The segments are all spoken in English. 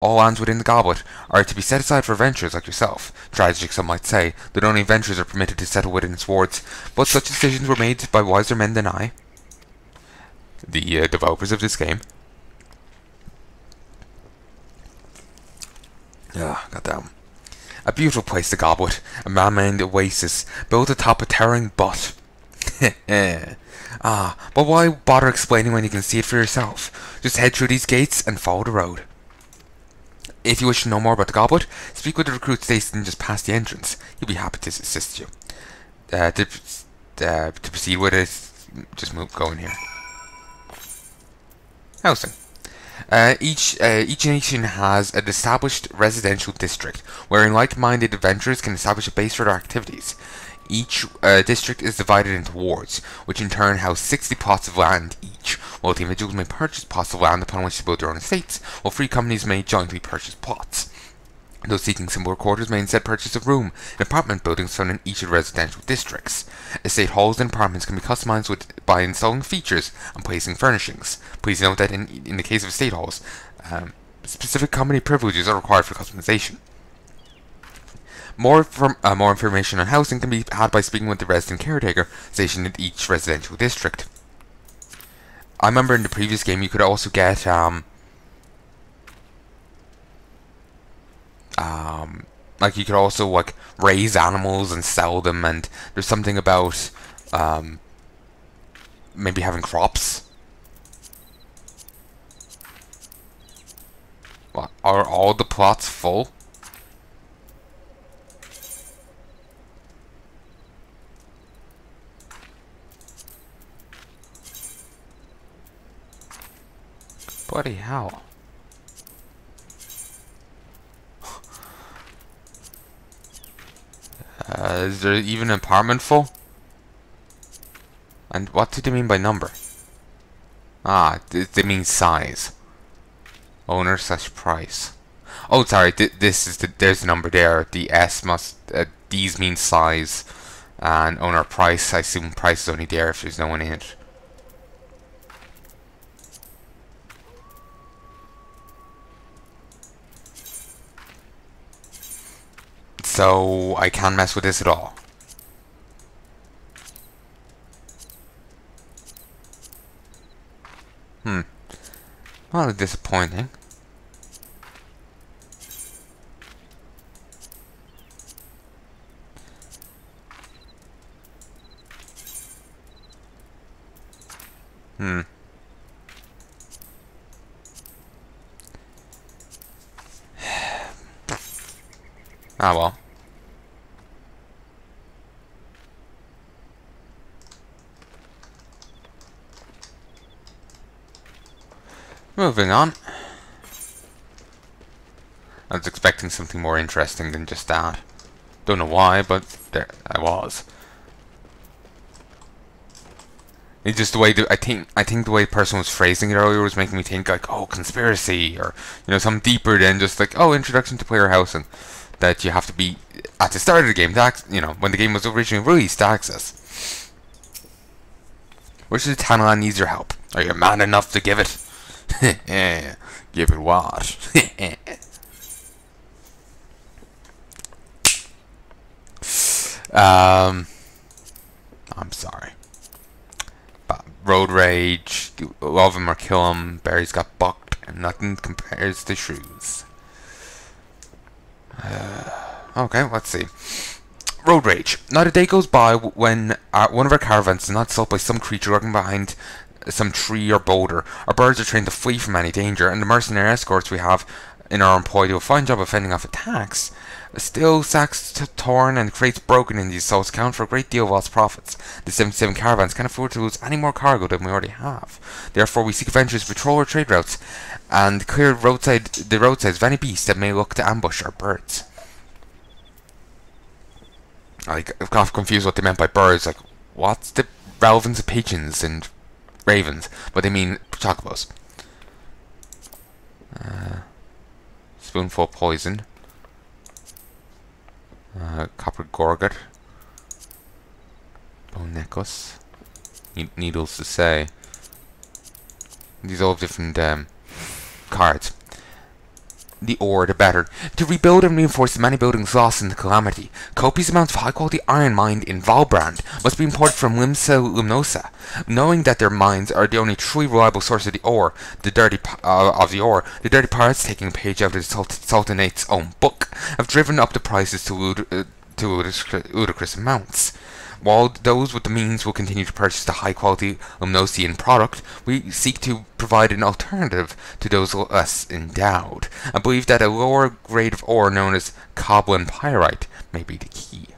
All lands within the goblet are to be set aside for adventurers like yourself. Tragic, some might say, that only adventurers are permitted to settle within its wards, but such decisions were made by wiser men than I, the developers of this game. Goddamn. A beautiful place, the Goblet, a man-made oasis, built atop a towering butte. But why bother explaining when you can see it for yourself? Just head through these gates and follow the road. If you wish to know more about the Goblet, speak with the recruit stationed just past the entrance. He'll be happy to assist you. To proceed with it, just go in here. Housing. Each nation has an established residential district, wherein like-minded adventurers can establish a base for their activities. Each district is divided into wards, which in turn house 60 plots of land each, while the individuals may purchase plots of land upon which to build their own estates, while free companies may jointly purchase plots. Those seeking similar quarters may instead purchase a room in apartment buildings found in each of the residential districts. Estate halls and apartments can be customized by installing features and placing furnishings. Please note that in the case of estate halls, specific company privileges are required for customization. More information on housing can be had by speaking with the resident caretaker stationed in each residential district. I remember in the previous game you could also get like you could also like raise animals and sell them, and there's something about maybe having crops. What, are all the plots full? Bloody hell. Is there even an apartment full? And what do they mean by number? They mean size. Owner / price. Oh, sorry, this is there's the number there. The S must, these mean size. And owner price, I assume price is only there if there's no one in it. So I can't mess with this at all. Well, disappointing. Ah well. Moving on. I was expecting something more interesting than just that. Don't know why, but there I was. It's just the way I think the way the person was phrasing it earlier was making me think like, oh, conspiracy, or something deeper than just like, oh, introduction to player housing, that you have to be at the start of the game to when the game was originally released to access. Which of the Palnai needs your help? Are you man enough to give it? Give it what? I'm sorry. Road rage, love him or kill him, Barry's got bucked, and nothing compares to shrews. Okay, let's see. Road rage. Not a day goes by when one of our caravans is not stopped by some creature lurking behind some tree or boulder. Our birds are trained to flee from any danger, and the mercenary escorts we have in our employ do a fine job of fending off attacks. Still, sacks torn and crates broken in these assaults account for a great deal of lost profits. The 77 caravans can't afford to lose any more cargo than we already have. Therefore, we seek adventurers to patrol our trade routes and clear the roadsides of any beast that may look to ambush our birds. I got confused what they meant by birds. Like, what's the relevance of pigeons and ravens? But they mean chocobos. Spoonful of poison. Copper gorget. Bone necklace. Needles to say. These all have different cards. the ore, the better. To rebuild and reinforce the many buildings lost in the calamity, copious amounts of high-quality iron mined in Valbrand must be imported from Limsa Lumnosa. Knowing that their mines are the only truly reliable source of the ore, the dirty pirates, taking a page out of the Sultanate's own book, have driven up the prices to ludicrous amounts. While those with the means will continue to purchase the high-quality Lumnosian product, we seek to provide an alternative to those less endowed, and believe that a lower grade of ore known as Coblin Pyrite may be the key.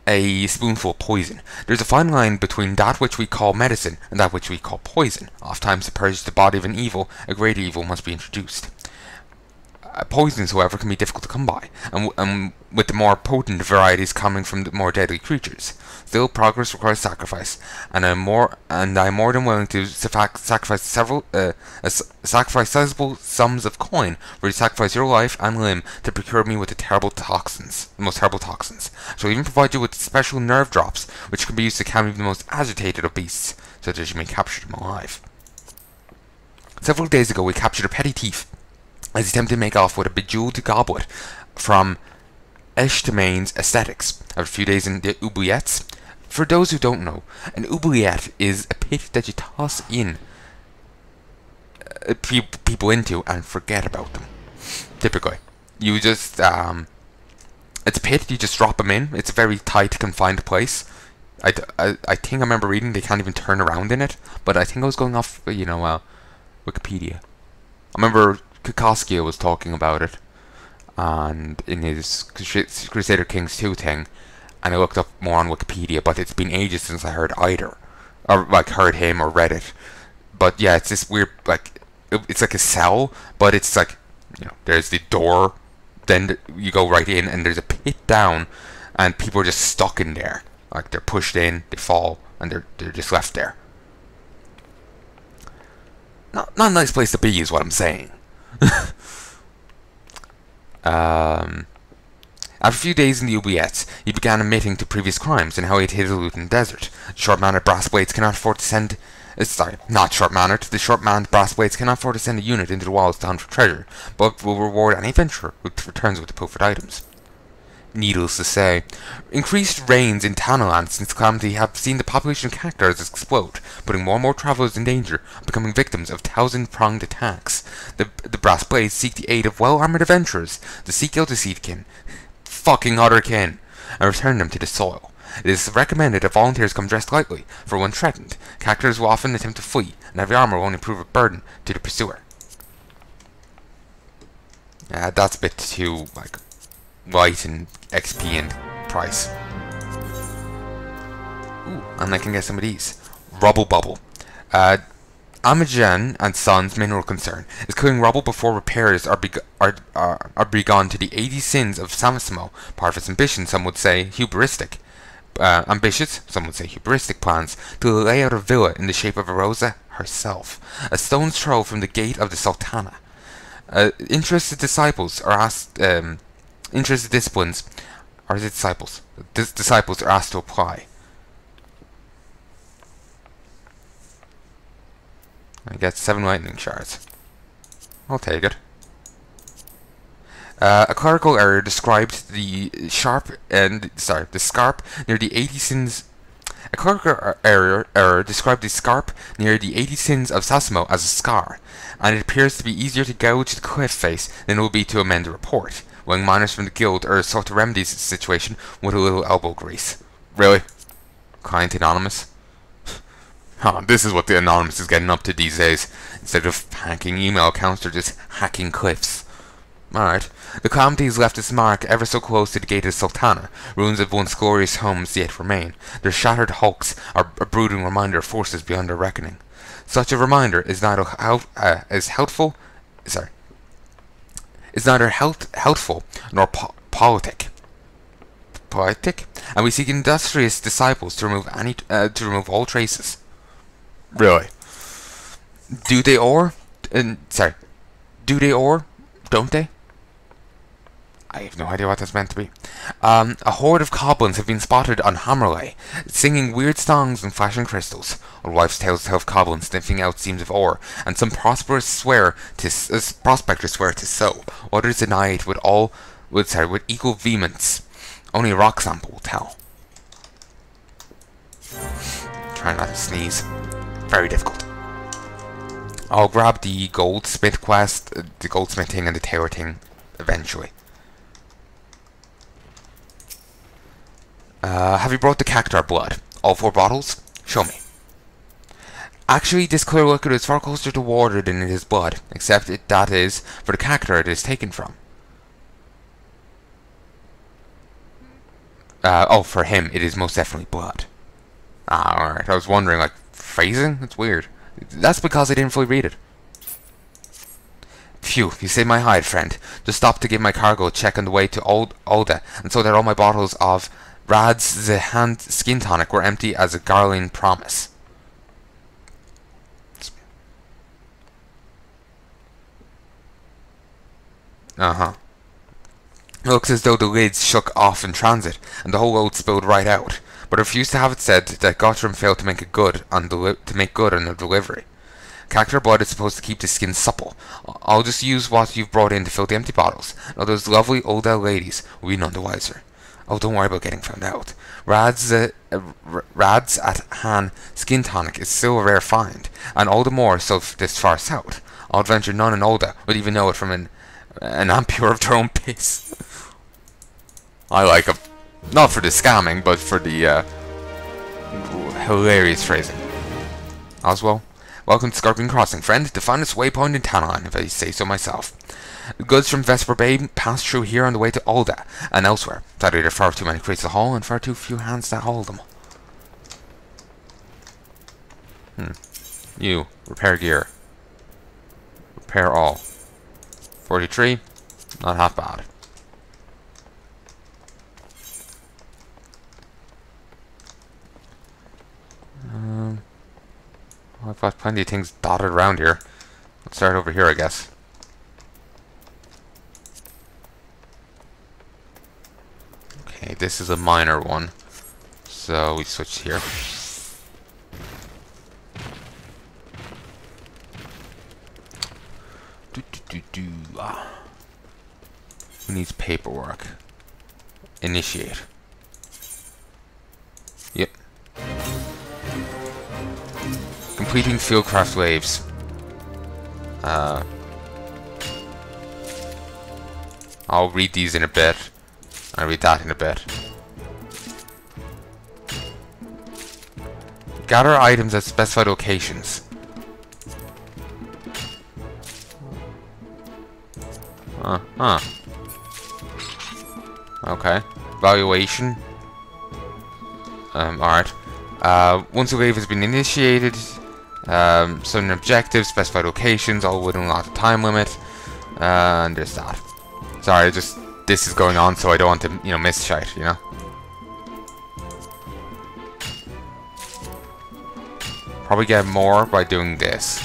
A spoonful of poison. There's a fine line between that which we call medicine and that which we call poison. Oftentimes, to purge the body of an evil, a greater evil must be introduced. Poisons, however, can be difficult to come by, and with the more potent varieties coming from the more deadly creatures. Still, progress requires sacrifice, and I am more than willing to sacrifice sizable sums of coin, where you sacrifice your life and limb to procure me with the most terrible toxins. I shall even provide you with special nerve drops, which can be used to calm even the most agitated of beasts, so that you may capture them alive. Several days ago, we captured a petty thief as he attempted to make off with a bejeweled goblet from Eshtemaine's Aesthetics after a few days in the oubliettes. For those who don't know, an oubliette is a pit that you toss in people into and forget about them. Typically, you just it's a pit, you just drop them in. It's a very tight, confined place. I think I remember reading they can't even turn around in it, but I think I was going off Wikipedia. I remember Kikoskia was talking about it, and in his Crusader Kings 2 thing, and I looked up more on Wikipedia, but it's been ages since I heard either, or heard him or read it. But yeah, it's this weird, it's like a cell, but it's like, there's the door, then you go right in, and there's a pit down, and people are just stuck in there. Like, they're pushed in, they fall, and they're just left there. Not a nice place to be, is what I'm saying. After a few days in the oubliettes, he began admitting to previous crimes and how he had hid a loot in the desert. The short-mannered brass-blades cannot afford to send... not short-mannered. The short-manned brass-blades cannot afford to send a unit into the walls to hunt for treasure, but will reward any adventurer who returns with the pilfered items. Needless to say, increased rains in Tanaland since Calamity have seen the population of cactuars explode, putting more and more travelers in danger, becoming victims of thousand-pronged attacks. The brass blades seek the aid of well-armored adventurers to seek out the seedkin, fucking otherkin, and return them to the soil. It is recommended that volunteers come dressed lightly, for when threatened, cactuars will often attempt to flee, and heavy armor will only prove a burden to the pursuer. That's a bit too, light and XP and price. Ooh, and I can get some of these. Rubble Bubble. Amajan and Sons' mineral concern is clearing rubble before repairs are begun to the 80 sins of Samissimo. Part of its ambition, some would say hubristic. Ambitious, some would say hubristic plans to lay out a villa in the shape of Arosa herself, a stone's throw from the gate of the Sultana. Interested disciples are asked. Interested disciplines, or is it disciples? Disciples are asked to apply. I get 7 lightning shards. I'll take it. A clerical error described the scarp near the 80 sins. A clerical error described the scarp near the 80 sins of Sassimo as a scar, and it appears to be easier to gouge the cliff face than it will be to amend the report. When miners from the guild are sought to remedy the situation with a little elbow grease. Really? Client Anonymous? This is what the Anonymous is getting up to these days. Instead of hacking email accounts, they're just hacking cliffs. Alright. The calamity has left its mark ever so close to the gate of Sultana. Ruins of once glorious homes yet remain. Their shattered hulks are a brooding reminder of forces beyond our reckoning. Such a reminder is neither helpful nor politic. And we seek industrious disciples to remove all traces. Really? Do they or? Do they or? Don't they? I have no idea what that's meant to be. A horde of goblins have been spotted on Hammerley, singing weird songs and flashing crystals. Old wives' tales tell of goblins sniffing out seams of ore, and some prospectors swear to sow. Others deny it with equal vehemence. Only a rock sample will tell. Try not to sneeze. Very difficult. I'll grab the goldsmith quest, the goldsmithing and the tailor thing eventually. Have you brought the cactar blood? All 4 bottles? Show me. Actually, this clear liquid is far closer to water than it is blood, except that is for the cactar it is taken from. Oh, for him, it is most definitely blood. Ah, alright. I was wondering, like, phrasing? That's weird. That's because I didn't fully read it. Phew, you saved my hide, friend. Just stopped to give my cargo a check on the way to Ul'dah, and so that all my bottles of Rad's the hand skin tonic were empty as a Garlean promise. Uh-huh. It looks as though the lids shook off in transit, and the whole load spilled right out. But I refuse to have it said that Gottram failed to make good on the delivery. Cactar blood is supposed to keep the skin supple. I'll just use what you've brought in to fill the empty bottles. Now those lovely Ul'dah ladies will be none the wiser. Oh, don't worry about getting found out. Rad's at Han skin tonic is still a rare find, and all the more so this far south. I'll venture none in Ul'dah would even know it from an ampere of their own piss. I like them. Not for the scamming, but for the hilarious phrasing. Oswald, welcome to Scorpion Crossing, friend. The finest waypoint in Palnai, if I say so myself. Goods from Vesper Bay pass through here on the way to Ul'dah and elsewhere. Sadly, there are far too many crates to haul and far too few hands to hold them. You, repair gear. Repair all. 43, not half bad. I've got plenty of things dotted around here. Let's start over here, I guess. Okay, this is a minor one, so we switch here. Who needs paperwork? Initiate. Yep. Completing fieldcraft waves. I'll read these in a bit. I'll read that in a bit. Gather items at specified locations. Okay. Valuation. Alright. Once a wave has been initiated, certain objectives, specified locations, all within a lot of time limit. And there's that. Sorry, just this is going on, so I don't want to, miss shite, Probably get more by doing this.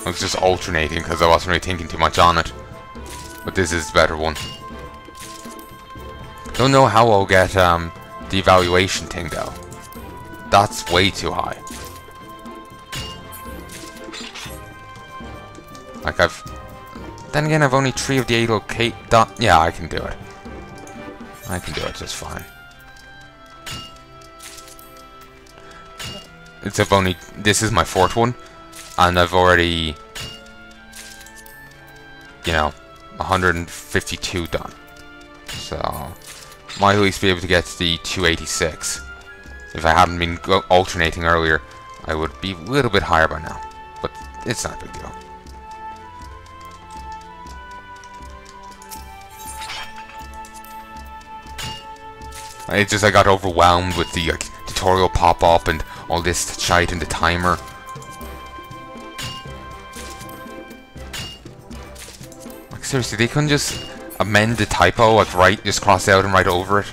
I was just alternating because I wasn't really thinking too much on it. But this is the better one. Don't know how I'll get the evaluation thing though. That's way too high. Like then again I've only 3 of the 8 locate yeah, I can do it. I can do it just fine. This is my 4th one. And I've already, 152 done. So, might at least be able to get to the 286. If I hadn't been alternating earlier, I would be a little bit higher by now. But it's not a big deal. It's just I got overwhelmed with the tutorial pop-up and all this shite and the timer. Seriously, they couldn't just amend the typo, just cross out and write over it.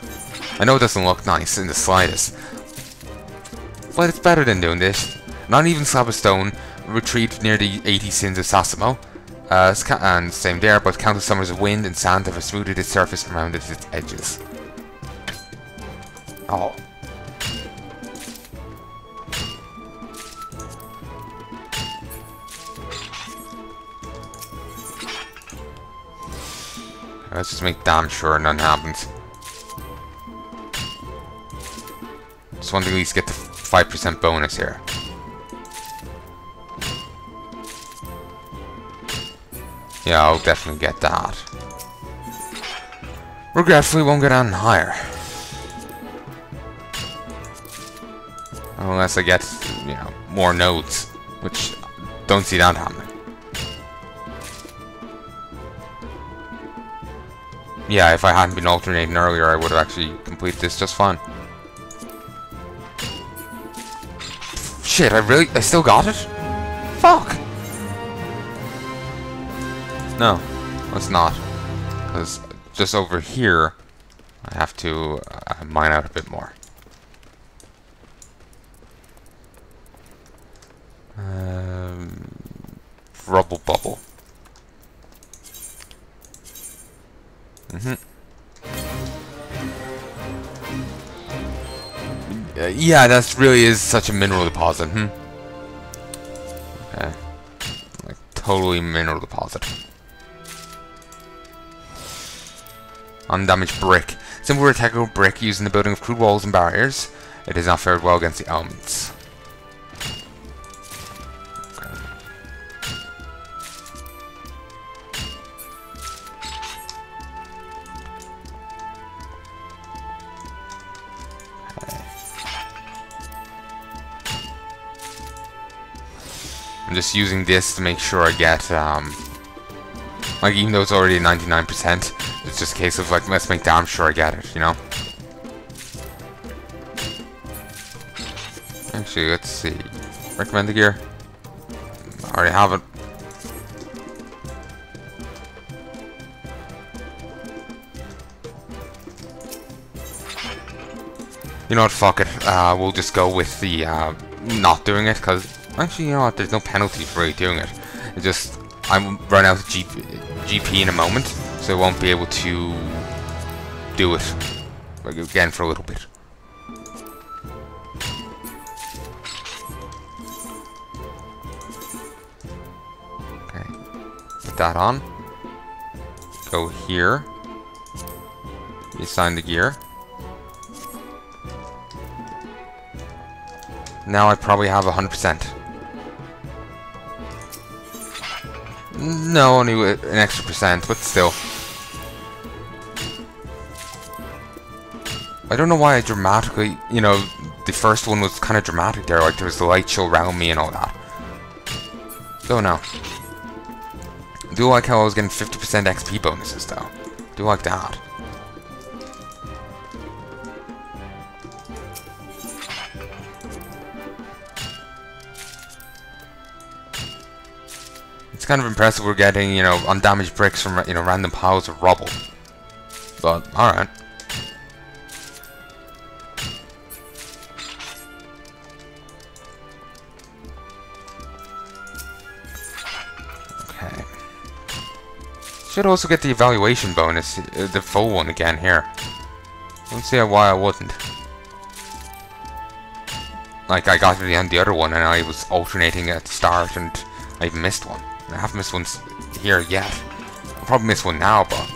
I know it doesn't look nice in the slightest. but it's better than doing this. Not even slab of stone. Retrieved near the 80 sins of Sasimo. And same there, but countless summers of wind and sand have smoothed its surface and rounded its edges. Oh. Let's just make damn sure none happens. Just want to at least get the 5% bonus here. Yeah, I'll definitely get that. Regretfully, won't get on higher. Unless I get, you know, more nodes, which don't see that happening. Yeah, if I hadn't been alternating earlier, I would have actually completed this just fine. Shit, I still got it? Fuck! No, let's not. Because just over here, I have to mine out a bit more. Rubble bubble. Yeah, that really is such a mineral deposit. Okay. Like, totally mineral deposit. Undamaged brick. Simple rectangular brick used in the building of crude walls and barriers. It has not fared well against the elements. I'm just using this to make sure I get, like, even though it's already 99%, it's just a case of, like, let's make damn sure I get it, you know? Actually, let's see. Recommend the gear. I already have it. You know what, fuck it. We'll just go with the, not doing it, because... Actually, you know what, there's no penalty for really doing it. It's just, I'm run out of GP in a moment, so I won't be able to do it, like, again for a little bit. Okay, put that on. Go here. Reassign the gear. Now I probably have 100%. No, only with an extra percent, but still. I don't know why I dramatically, you know, the first one was kind of dramatic there, like there was the light show around me and all that. Don't know. Do like how I was getting 50% XP bonuses though. Do like that. It's kind of impressive we're getting, you know, undamaged bricks from, you know, random piles of rubble. But, alright. Okay. Should also get the evaluation bonus, the full one again here. Don't see why I wouldn't. Like, I got to the end of the other one and I was alternating at the start and I even missed one. I haven't missed one here yet. I'll probably miss one now, but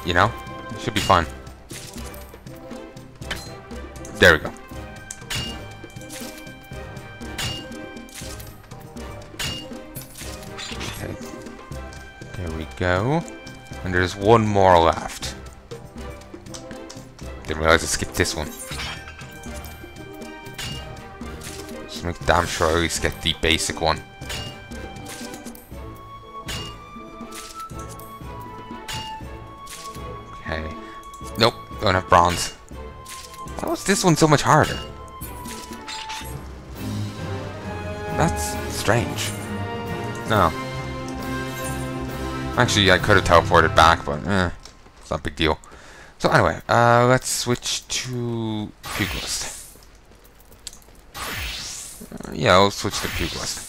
you know, it should be fine. There we go. Okay. There we go. And there's one more left. Didn't realize I skipped this one. Just make damn sure I at least get the basic one. Okay. Nope, don't have bronze. Why was this one so much harder? That's strange. No. Actually, I could have teleported back, but it's not a big deal. So anyway, let's switch to Levequests. Yeah, I'll switch to Pugilist.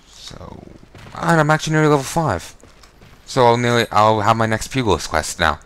So, and I'm actually nearly level 5. So I'll have my next Pugilist quest now.